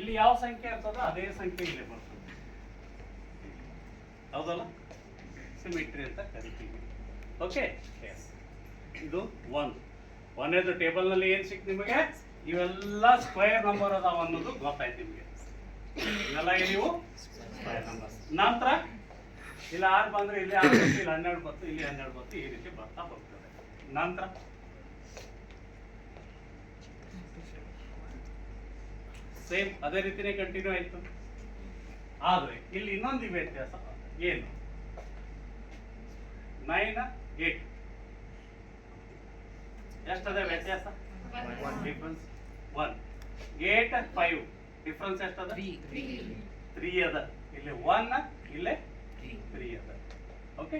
ಇಲ್ಲಿ ಯಾವ ಸಂಖ್ಯೆ ಇರ್ತದೋ ಅದೇ ಸಂಖ್ಯೆ ಇಲ್ಲಿ ಬರ್ತದೆ, ಹೌದಲ್ಲ? ಸಿಮಿಟ್ರಿ ಅಂತ ಕರಿತೀವಿ. ಓಕೆ, ಇದು ಒಂದೇದು ಟೇಬಲ್ನಲ್ಲಿ ಏನು ಸಿಕ್ತು ನಿಮಗೆ? ಇವೆಲ್ಲ ಸ್ಕ್ವೇರ್ ನಂಬರ್ ಅದಾವ ಅನ್ನೋದು ಗೊತ್ತಾಯ್ತು ನಿಮಗೆ. ಇವೆಲ್ಲ ನೀವು ಸ್ಕ್ವೇರ್ ನಂಬರ್. ನಂತರ ಇಲ್ಲಿ 6 ಬಂದ್ರೆ ಇಲ್ಲಿ 6 ಬತ್ತು, ಇಲ್ಲಿ 12 ಬತ್ತು, ಇಲ್ಲಿ 12 ಬತ್ತು, ಈ ರೀತಿ ಬರ್ತಾ ಹೋಗ್ತದೆ. ನಂತರ ಸೇಮ್ ಅದೇ ರೀತಿನೇ ಕಂಟಿನ್ಯೂ ಆಯ್ತು. ಆದ್ರೆ ಇಲ್ಲಿ ಇನ್ನೊಂದು ವ್ಯತ್ಯಾಸ ಏನು? 9, 8 ಎಷ್ಟದ ವ್ಯತ್ಯಾಸ? ಡಿಫ್ರೆನ್ಸ್ 1. 8, 5 ಡಿಫ್ರೆನ್ಸ್ ಎಷ್ಟದ? 3 ಅದ. ಇಲ್ಲಿ 1, ಇಲ್ಲೇ 3 ಅದ. Okay,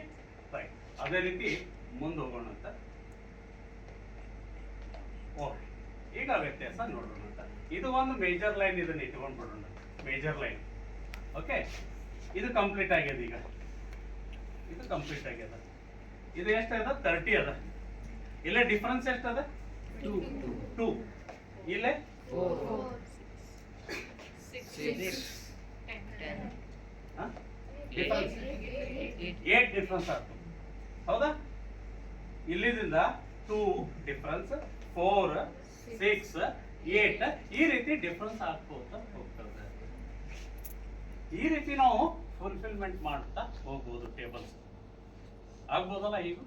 right. ಅದೇ ರೀತಿ ಮುಂದೆ ಹೋಗೋಣ ಅಂತ. ಓಕೆ, ಈಗ ವ್ಯತ್ಯಾಸ ನೋಡೋಣ ಅಂತ. ಇದು ಒಂದು ಮೇಜರ್ ಲೈನ್, ಇದನ್ನ ಇಟ್ಕೊಂಡ್ಬಿಡೋಣ. Major line. ಓಕೆ, ಇದು ಕಂಪ್ಲೀಟ್ ಆಗ್ಯದ. ಈಗ ಇದು ಕಂಪ್ಲೀಟ್ ಆಗ್ಯದ. ಇದು ಎಷ್ಟದ? 30 ಅದ. ಇಲ್ಲೇ ಡಿಫ್ರೆನ್ಸ್ ಎಷ್ಟದ? 2. ಇಲ್ಲೇ 4, 6, 10. ಡಿಫ್ರೆನ್ಸ್ 8 ಡಿಫ್ರೆನ್ಸ್ ಆಗ್ತದೆ, ಹೌದಾ? ಇಲ್ಲಿದಿಂದ 2 ಡಿಫ್ರೆನ್ಸ್, 4, 6, 8 ಈ ರೀತಿ ಡಿಫ್ರೆನ್ಸ್ ಆಗ್ಕೋತ ಹೋಗ್ತದೆ. ಈ ರೀತಿ ನಾವು ಫುಲ್ಫಿಲ್ಮೆಂಟ್ ಮಾಡ್ತಾ ಹೋಗ್ಬೋದು. ಟೇಬಲ್ಸ್ ಆಗ್ಬೋದಲ್ಲ ಈಗ?